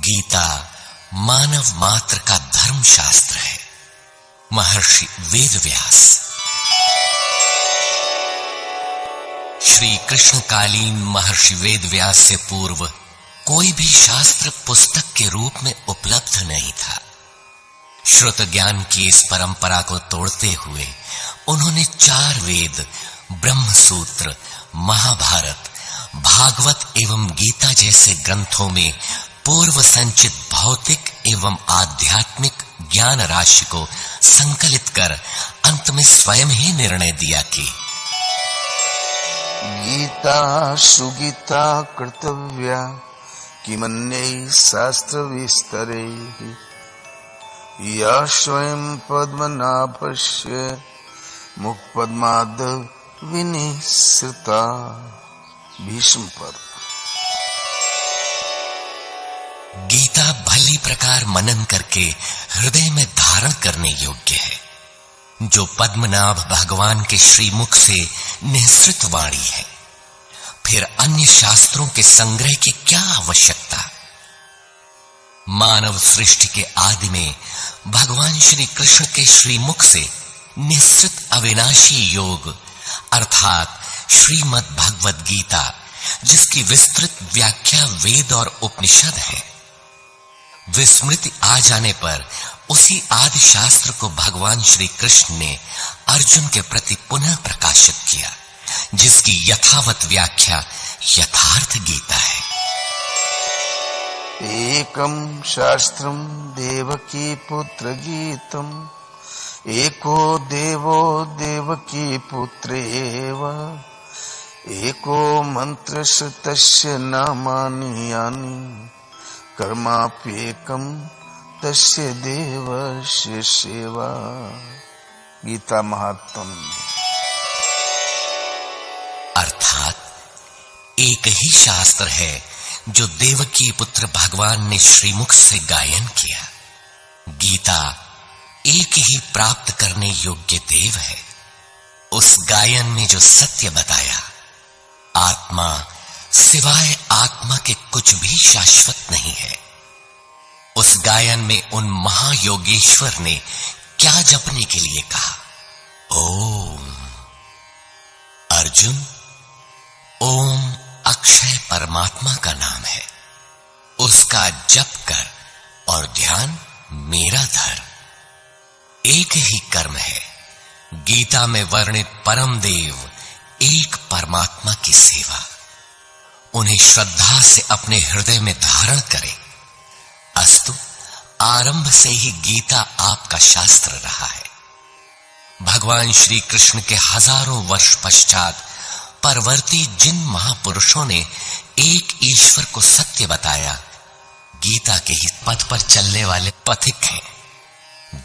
गीता मानव मात्र का धर्म शास्त्र है। महर्षि वेदव्यास। श्री कृष्णकालीन महर्षि वेदव्यास से पूर्व कोई भी शास्त्र पुस्तक के रूप में उपलब्ध नहीं था। श्रुत ज्ञान की इस परंपरा को तोड़ते हुए उन्होंने 4 वेद, ब्रह्म सूत्र, महाभारत, भागवत एवं गीता जैसे ग्रंथों में पूर्व संचित भौतिक एवं आध्यात्मिक ज्ञान राशि को संकलित कर अंत में स्वयं ही निर्णय दिया कि गीता सुगीता कर्तव्या किमन्यै शास्त्र विस्तरे या स्वयं पद्मनाभस्य मुखपद्माद विनिसृता। भीष्म पर्व। गीता भली प्रकार मनन करके हृदय में धारण करने योग्य है, जो पद्मनाभ भगवान के श्रीमुख से निःसृत वाणी है। फिर अन्य शास्त्रों के संग्रह की क्या आवश्यकता? मानव सृष्टि के आदि में भगवान श्री कृष्ण के श्रीमुख से निःसृत अविनाशी योग अर्थात श्रीमद् भगवद गीता, जिसकी विस्तृत व्याख्या वेद और उपनिषद है, विस्मृति आ जाने पर उसी आदि शास्त्र को भगवान श्री कृष्ण ने अर्जुन के प्रति पुनः प्रकाशित किया, जिसकी यथावत व्याख्या यथार्थ गीता है। एकम शास्त्रम देवकी पुत्र गीतम एको देवो देवकी पुत्रेव एको मंत्र तस्य नामानि यानि कर्माप्येकम तस्य देवस्य सेवा। गीता महात्म। अर्थात एक ही शास्त्र है जो देवकी पुत्र भगवान ने श्रीमुख से गायन किया। गीता एक ही प्राप्त करने योग्य देव है। उस गायन में जो सत्य बताया, आत्मा सिवाय आत्मा के कुछ भी शाश्वत नहीं है। उस गायन में उन महायोगेश्वर ने क्या जपने के लिए कहा? ओम। अर्जुन, ओम अक्षय परमात्मा का नाम है, उसका जप कर और ध्यान मेरा धर। एक ही कर्म है। गीता में वर्णित परम देव एक परमात्मा की सेवा। उन्हें श्रद्धा से अपने हृदय में धारण करें। अस्तु, आरंभ से ही गीता आपका शास्त्र रहा है। भगवान श्री कृष्ण के हजारों वर्ष पश्चात परवर्ती जिन महापुरुषों ने एक ईश्वर को सत्य बताया, गीता के ही पथ पर चलने वाले पथिक हैं,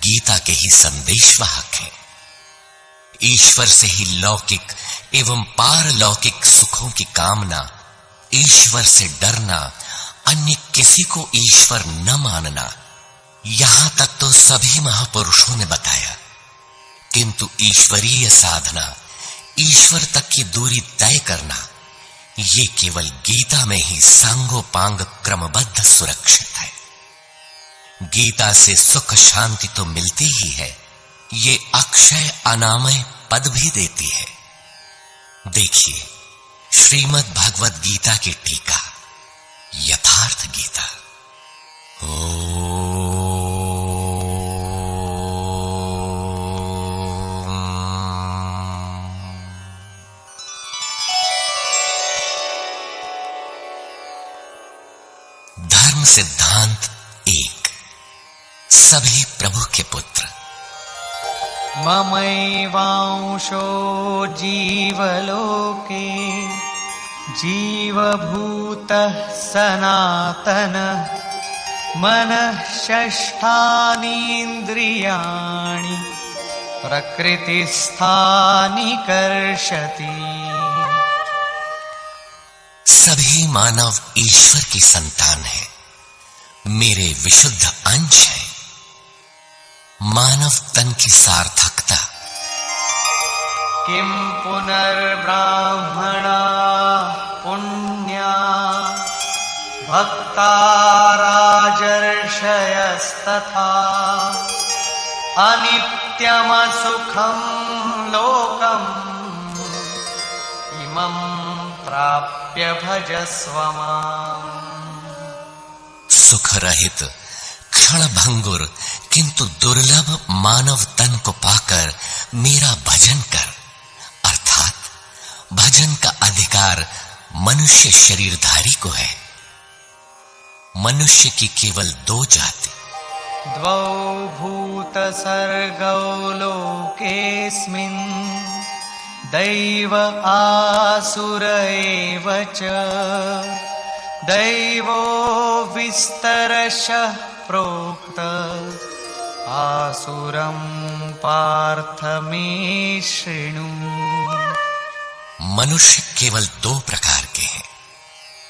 गीता के ही संदेशवाहक हैं। ईश्वर से ही लौकिक एवं पारलौकिक सुखों की कामना, ईश्वर से डरना, अन्य किसी को ईश्वर न मानना, यहां तक तो सभी महापुरुषों ने बताया। किंतु ईश्वरीय साधना, ईश्वर तक की दूरी तय करना, ये केवल गीता में ही सांगोपांग क्रमबद्ध सुरक्षित है। गीता से सुख शांति तो मिलती ही है, ये अक्षय अनामय पद भी देती है। देखिए श्रीमद् भगवद गीता की टीका, यथार्थ गीता। धर्म सिद्धांत 1। सभी प्रभु के पुत्र। ममैवांशो जीवलोके जीवभूतः सनातनः मनः षष्ठानीन्द्रियाणि प्रकृतिस्थानि कर्षति। सभी मानव ईश्वर की संतान है, मेरे विशुद्ध अंश है। मानव तन की सार्थकता। किम पुनर्ब्राह्मणा पुण्या भक्ता राजन्येषु अनित्यमसुखं लोकम् इमं प्राप्य भजस्व माम्। सुख रहित क्षण भंगुर किंतु दुर्लभ मानव तन को पाकर मेरा भजन कर, अर्थात भजन का अधिकार मनुष्य शरीरधारी को है। मनुष्य की केवल दो जाति, द्वौ भूत सर्गौ लोकेऽस्मिन् दैव आसुर एव च। दैवो विस्तरशः प्रोक्त आसुरं पार्थ मे शृणु। मनुष्य केवल दो प्रकार के हैं,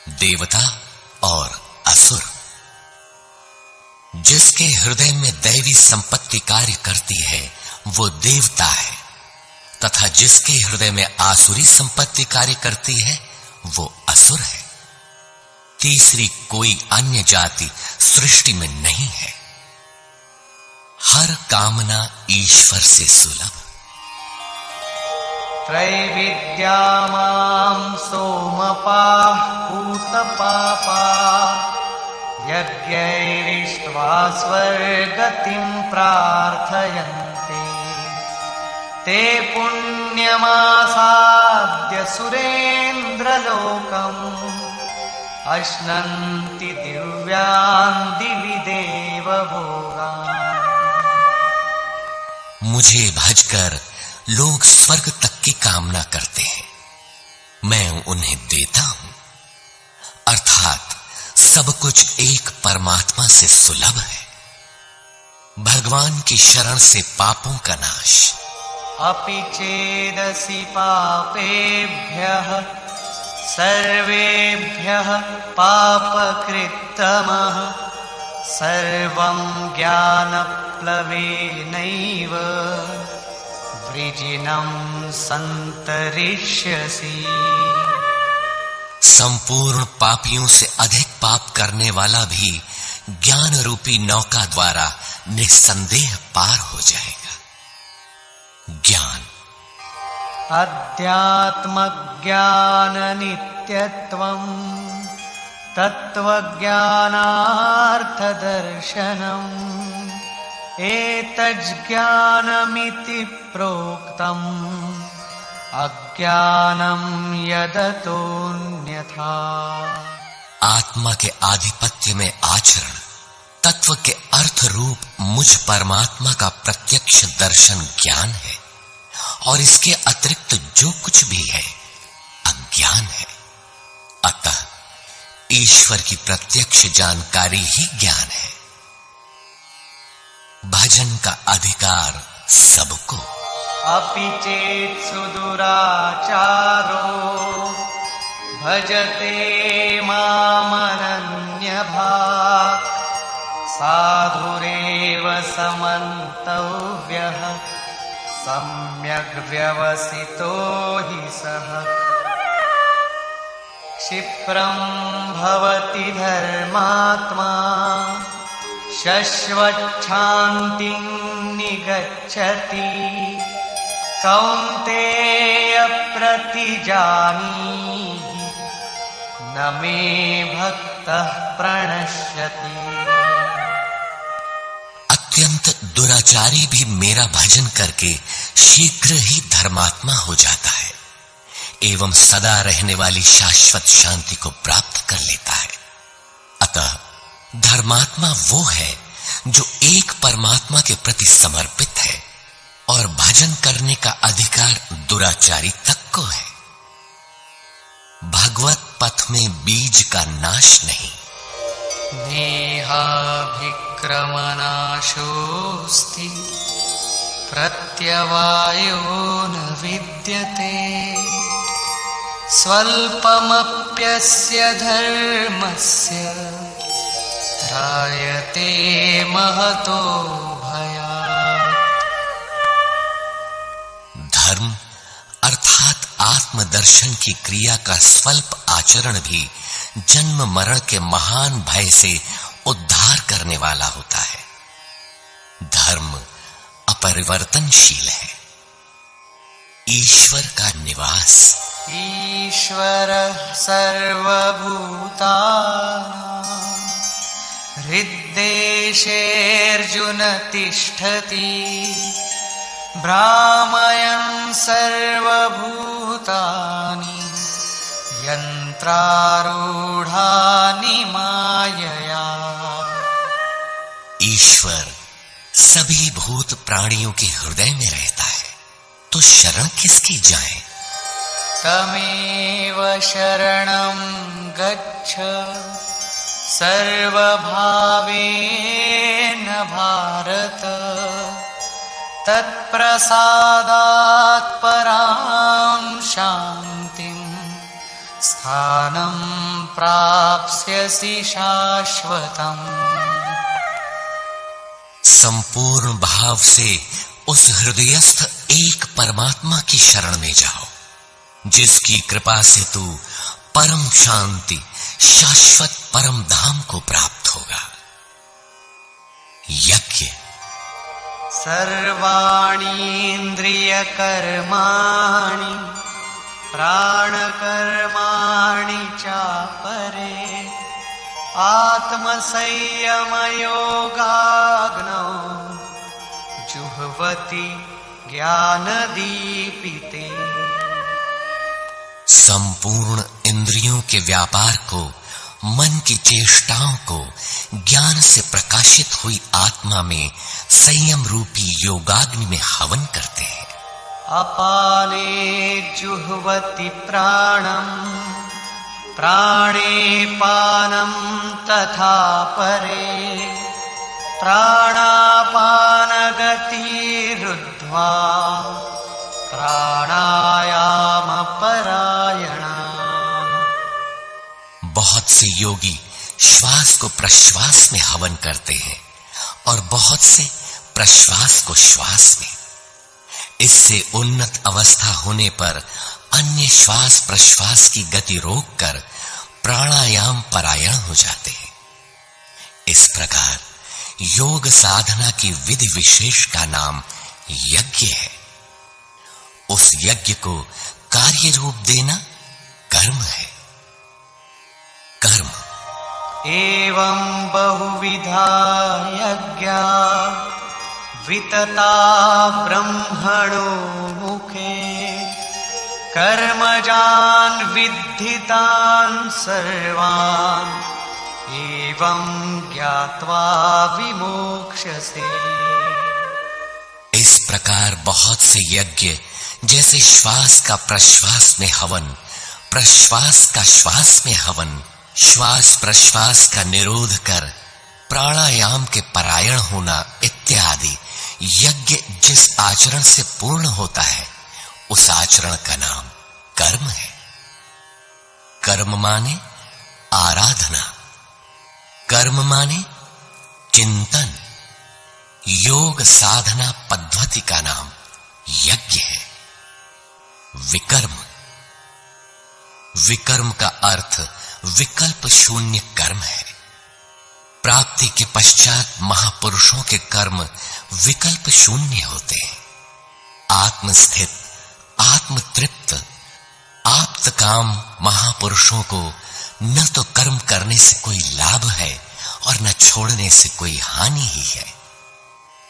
देवता और असुर। जिसके हृदय में दैवी संपत्ति कार्य करती है वो देवता है, तथा जिसके हृदय में आसुरी संपत्ति कार्य करती है वो असुर है। तीसरी कोई अन्य जाति सृष्टि में नहीं है। हर कामना ईश्वर से सुलभ। त्रैविद्या मां सोमपाः पूतपापाः यज्ञैरिष्ट्वा स्वर्गतिं प्रार्थयन्ते। ते पुण्यमासाद्य सुरेन्द्रलोकम् अश्नन्ति दिव्यान् दिवि देवभोगान्। मुझे भजकर लोग स्वर्ग तक की कामना करते हैं, मैं उन्हें देता हूं। अर्थात सब कुछ एक परमात्मा से सुलभ है। भगवान की शरण से पापों का नाश। अपि चेदसि पापेभ्यः सर्वेभ्यः पापकृत्तमः सर्वं ज्ञानप्लवेनैव वृजिनं सन्तरिष्यसि। संपूर्ण पापियों से अधिक पाप करने वाला भी ज्ञान रूपी नौका द्वारा निस्संदेह पार हो जाएगा। ज्ञान अध्यात्मज्ञान नित्यत्वम् तत्त्वज्ञानार्थदर्शनम् एतज्ज्ञानमिति प्रोक्तम् अज्ञानं यदतोऽन्यथा। आत्मा के आधिपत्य में आचरण, तत्व के अर्थ रूप मुझ परमात्मा का प्रत्यक्ष दर्शन ज्ञान है, और इसके अतिरिक्त जो कुछ भी है अज्ञान है। अतः ईश्वर की प्रत्यक्ष जानकारी ही ज्ञान है। भजन का अधिकार सबको। अपि चेत् सुदुराचारो भजते मामनन्यभाक् साधुरेव समन्तव्यः सम्यग् व्यवसितो हि सः। क्षिप्रं भवति धर्मात्मा शश्वच्छान्तिं निगच्छति। कौन्तेय प्रतिजानीहि न मे भक्तः प्रणश्यति। अत्यंत दुराचारी भी मेरा भजन करके शीघ्र ही धर्मात्मा हो जाता है एवं सदा रहने वाली शाश्वत शांति को प्राप्त कर लेता है। अतः धर्मात्मा वो है जो एक परमात्मा के प्रति समर्पित है, और भजन करने का अधिकार दुराचारी तक को है। भगवत पथ में बीज का नाश नहीं। नेहाभिक्रमनाशोऽस्ति प्रत्यवायो न विद्यते। स्वल्पमप्यस्य धर्मस्य त्रायते महतो भयात्। धर्म अर्थात आत्मदर्शन की क्रिया का स्वल्प आचरण भी जन्म मरण के महान भय से उद्धार करने वाला होता है। धर्म अपरिवर्तनशील है। ईश्वर का निवास ईश्वरः सर्वभूतानां हृद्देशेऽर्जुन तिष्ठति भ्रामयन् सर्वभूतानि यन्त्रारूढानि मायया। ईश्वर सभी भूत प्राणियों के हृदय में रहता है, तो शरण किसकी जाए? तमेव शरणं गच्छ सर्वभावेन भारत तत्प्रसादात् परां शान्तिं स्थानं प्राप्स्यसि शाश्वतम्। संपूर्ण भाव से उस हृदयस्थ एक परमात्मा की शरण में जाओ, जिसकी कृपा से तू परम शांति शाश्वत परम धाम को प्राप्त होगा। यज्ञ सर्वाणीन्द्रियकर्माणि प्राणकर्माणि चापरे आत्मसंयमयोगाग्नौ जुह्वति ज्ञानदीपिते। संपूर्ण इंद्रियों के व्यापार को, मन की चेष्टाओं को ज्ञान से प्रकाशित हुई आत्मा में संयम रूपी योगाग्नि में हवन करते हैं। अपाने जुह्वति प्राणं प्राणे पानं तथा परे प्राणापानगतिरुद्ध्वा प्राणायाम परायणा। बहुत से योगी श्वास को प्रश्वास में हवन करते हैं और बहुत से प्रश्वास को श्वास में। इससे उन्नत अवस्था होने पर अन्य श्वास प्रश्वास की गति रोककर प्राणायाम परायण हो जाते हैं। इस प्रकार योग साधना की विधि विशेष का नाम यज्ञ है। उस यज्ञ को कार्य रूप देना कर्म है। कर्म एवं बहुविधा यज्ञा वितता ब्रह्मणो मुखे कर्मजान् विद्धितान् सर्वान् एवं ज्ञात्वा विमोक्ष्यसे। इस प्रकार बहुत से यज्ञ जैसे श्वास का प्रश्वास में हवन, प्रश्वास का श्वास में हवन, श्वास प्रश्वास का निरोध कर प्राणायाम के परायण होना इत्यादि यज्ञ जिस आचरण से पूर्ण होता है, उस आचरण का नाम कर्म है। कर्म माने आराधना, कर्म माने चिंतन। योग साधना पद्धति का नाम यज्ञ है। विकर्म, विकर्म का अर्थ विकल्प शून्य कर्म है। प्राप्ति के पश्चात महापुरुषों के कर्म विकल्प शून्य होते हैं। आत्मस्थित, आत्मतृप्त, आप्त काम महापुरुषों को न तो कर्म करने से कोई लाभ है और न छोड़ने से कोई हानि ही है।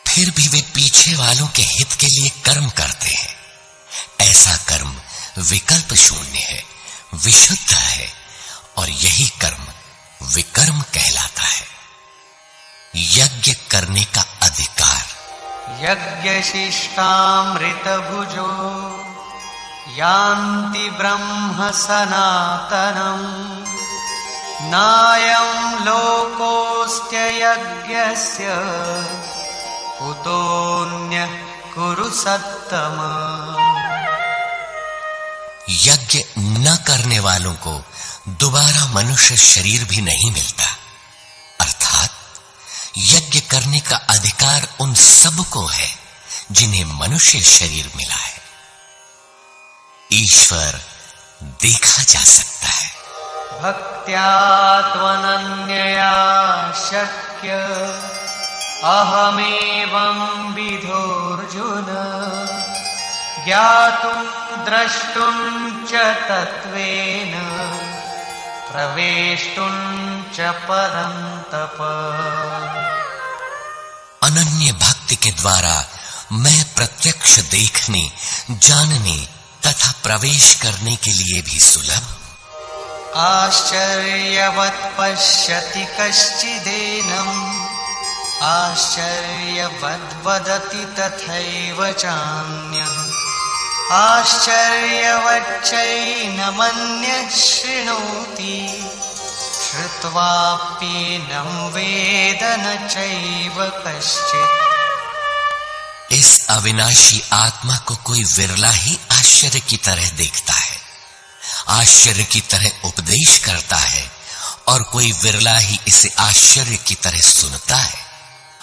फिर भी वे पीछे वालों के हित के लिए कर्म करते हैं। ऐसा कर्म विकल्प शून्य है, विशुद्ध है, और यही कर्म विकर्म कहलाता है। यज्ञ करने का अधिकार यज्ञशिष्टामृत भुजो यान्ति ब्रह्म सनातनम् नायं लोकोऽस्त्य यज्ञस्य कुतोऽन्यः कुरु सत्तम। यज्ञ न करने वालों को दोबारा मनुष्य शरीर भी नहीं मिलता। अर्थात यज्ञ करने का अधिकार उन सबको है जिन्हें मनुष्य शरीर मिला है। ईश्वर देखा जा सकता है। भक्त्या त्वनन्यया शक्य अहमेवं विधोऽर्जुन ज्ञातुं द्रष्टुं च तत्त्वेन प्रवेष्टुं च परन्तप। अनन्य भक्ति के द्वारा मैं प्रत्यक्ष देखने, जानने तथा प्रवेश करने के लिए भी सुलभ। आश्चर्यवत् पश्यति कश्चिदेनम् आश्चर्यवद् वदति तथैव चान्यः आश्चर्यवच्चैनमन्यः शृणोति श्रुत्वाप्येनं वेद न चैव कश्चित्। इस अविनाशी आत्मा को कोई विरला ही आश्चर्य की तरह देखता है, आश्चर्य की तरह उपदेश करता है, और कोई विरला ही इसे आश्चर्य की तरह सुनता है।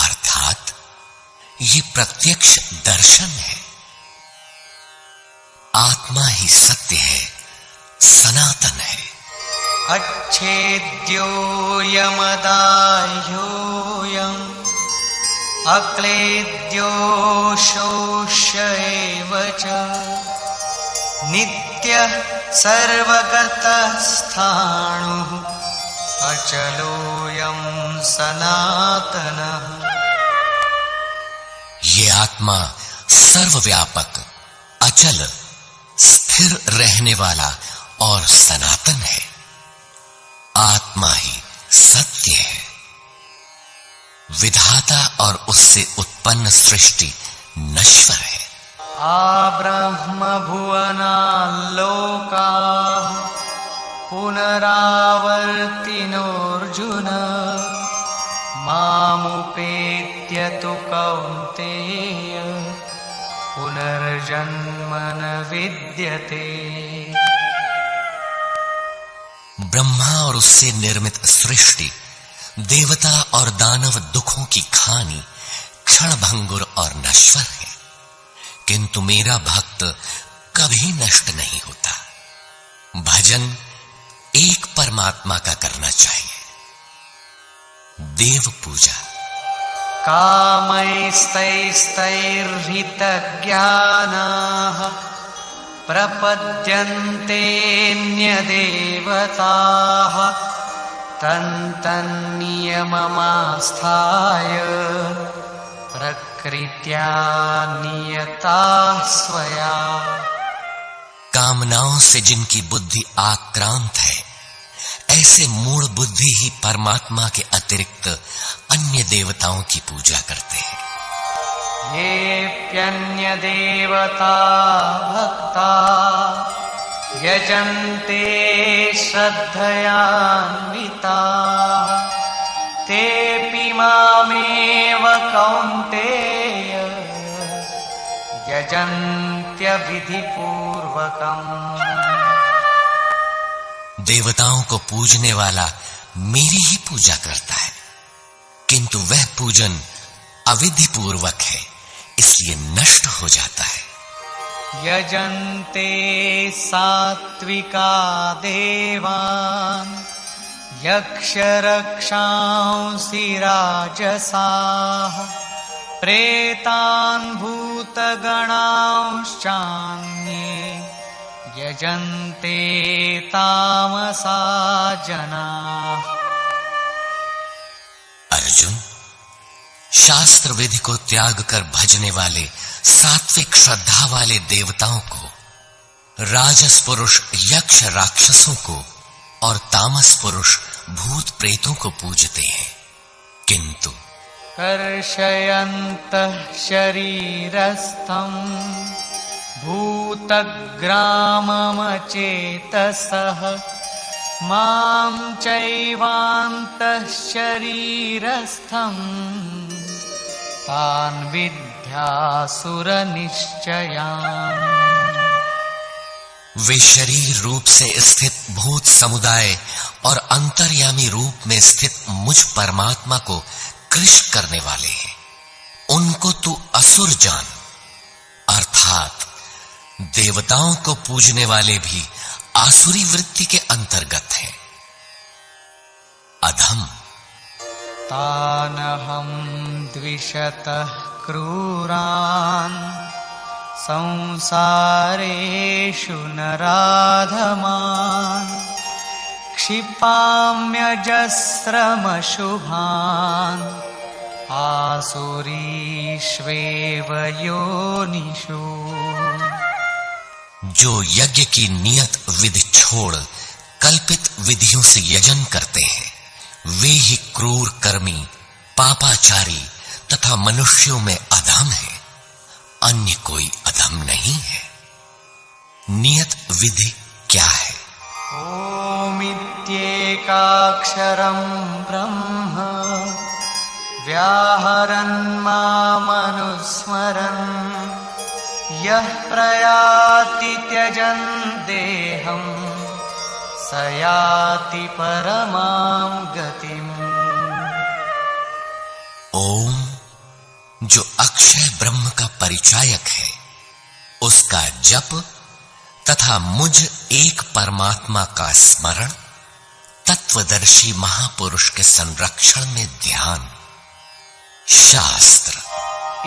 अर्थात ये प्रत्यक्ष दर्शन है। आत्मा ही सत्य है, सनातन है। अच्छेद्योऽयमदाह्योऽयम् अक्लेद्यो शोष्य एव च नित्यः सर्वगतः स्थाणुः अचलोऽयं सनातनः। ये आत्मा सर्वव्यापक, अचल, स्थिर रहने वाला और सनातन है। आत्मा ही सत्य है। विधाता और उससे उत्पन्न सृष्टि नश्वर है। आब्रह्म भुवनाल्लोकाः पुनरावर्तिनोऽर्जुन मामुपेत्य तु कौन्तेय पुनर्जन्म न विद्यते। ब्रह्मा और उससे निर्मित सृष्टि, देवता और दानव दुखों की खानी, क्षणभंगुर और नश्वर है, किंतु मेरा भक्त कभी नष्ट नहीं होता। भजन एक परमात्मा का करना चाहिए। देव पूजा। कामैस्तैस्तैर्हितज्ञानाः प्रपद्यन्तेऽन्यदेवताः तन्तन्नियममास्थाय प्रकृत्या नियताः स्वया। कामनाओं से जिनकी बुद्धि आक्रांत है, ऐसे मूढ़ बुद्धि ही परमात्मा के अतिरिक्त अन्य देवताओं की पूजा करते हैं। येऽप्यन्यदेवता भक्ता यजन्ते श्रद्धयान्विताः तेऽपि मामेव कौन्तेय यजन्त्यविधिपूर्वकम्। देवताओं को पूजने वाला मेरी ही पूजा करता है, किंतु वह पूजन अविधि पूर्वक है, इसलिए नष्ट हो जाता है। यजन्ते सात्विका देवान् यक्षरक्षांसि राजसाः प्रेतान् भूतगणांश्चान्ये यजन्ते तामसा जनाः। अर्जुन, शास्त्र विधि को त्याग कर भजने वाले सात्विक श्रद्धा वाले देवताओं को, राजस पुरुष यक्ष राक्षसों को और तामस पुरुष भूत प्रेतों को पूजते हैं, किंतु कर्षयन्तः शरीरस्थं भूतग्राममचेतसः मां चैवान्तः शरीरस्थं तान् विद्यासुरनिश्चयान्। वे शरीर रूप से स्थित भूत समुदाय और अंतर्यामी रूप में स्थित मुझ परमात्मा को कृष्ण करने वाले हैं। उनको तू असुर जान। अर्थात देवताओं को पूजने वाले भी आसुरी वृत्ति के अंतर्गत हैं। अधम। तानहं द्विषतः क्रूरान् संसारेषु नराधमान् क्षिपाम्यजस्रमशुभान् आसुरीष्वेव योनिषु। जो यज्ञ की नियत विधि छोड़ कल्पित विधियों से यजन करते हैं, वे ही क्रूर कर्मी, पापाचारी तथा मनुष्यों में अधम है। अन्य कोई अधम नहीं है। नियत विधि क्या है? ओमित्येकाक्षरं ब्रह्म व्याहरन् मामनुस्मरन् यः प्रयाति त्यजन् देहं स याति परमां गतिम्। ओम, जो अक्षय ब्रह्म का परिचायक है, उसका जप तथा मुझ एक परमात्मा का स्मरण, तत्वदर्शी महापुरुष के संरक्षण में ध्यान। शास्त्र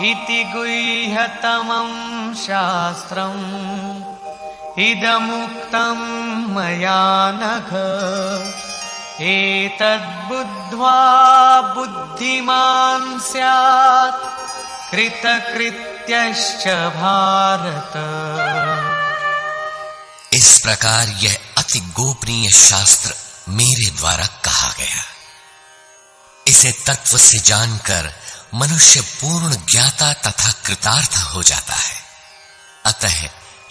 इति गुह्यतमं शास्त्रम् इदमुक्तं मया नघ एतद्बुद्ध्वा बुद्धिमान् स्यात् कृतकृत्यश्च भारत। इस प्रकार यह अति गोपनीय शास्त्र मेरे द्वारा कहा गया। इसे तत्व से जानकर मनुष्य पूर्ण ज्ञाता तथा कृतार्थ हो जाता है। अतः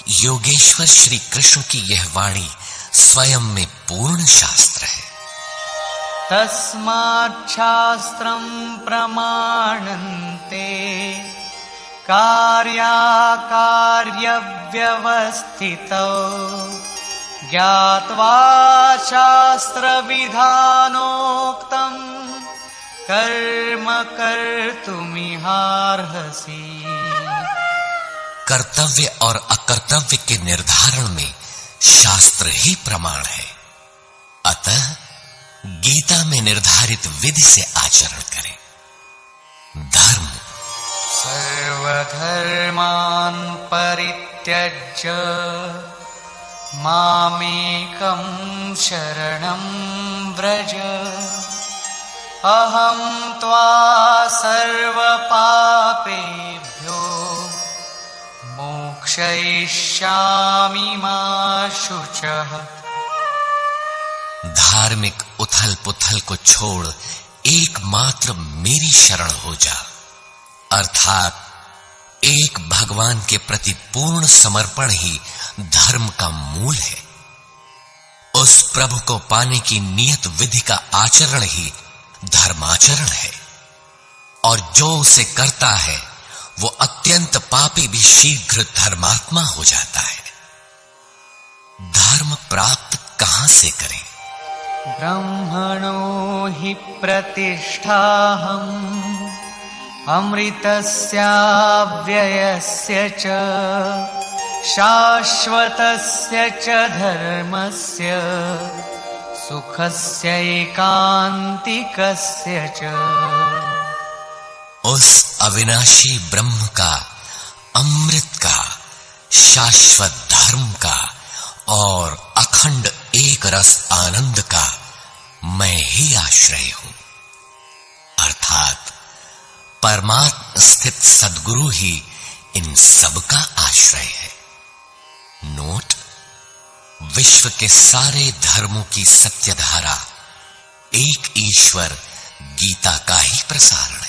योगेश्वर श्री कृष्ण की यह वाणी स्वयं में पूर्ण शास्त्र है। तस्मात् शास्त्रं प्रमाणन्ते कार्याकार्यव्यवस्थितौ ज्ञात्वा शास्त्रविधानोक्तं कर्म कर्तुमिहार्हसि। कर्तव्य और अकर्तव्य के निर्धारण में शास्त्र ही प्रमाण है। अतः गीता में निर्धारित विधि से आचरण करें। धर्म सर्वधर्मान् परित्यज्य मामेकं शरणं व्रज अहं त्वा सर्वपापेभ्यो मोक्षयिष्यामि मा शुचः। धार्मिक उथल पुथल को छोड़ एकमात्र मेरी शरण हो जा, अर्थात एक भगवान के प्रति पूर्ण समर्पण ही धर्म का मूल है। उस प्रभु को पाने की नियत विधि का आचरण ही धर्माचरण है, और जो उसे करता है वो अत्यंत पापी भी शीघ्र धर्मात्मा हो जाता है। धर्म प्राप्त कहां से करें? ब्रह्मणो हि प्रतिष्ठाहम् अमृतस्याव्ययस्य च शाश्वतस्य च धर्मस्य सुखस्यैकान्तिकस्य च। उस अविनाशी ब्रह्म का, अमृत का, शाश्वत धर्म का और अखंड एक रस आनंद का मैं ही आश्रय हूं, अर्थात परमात्म स्थित सद्गुरु ही इन सब का आश्रय है। नोट: विश्व के सारे धर्मों की सत्यधारा एक ईश्वर गीता का ही प्रसारण।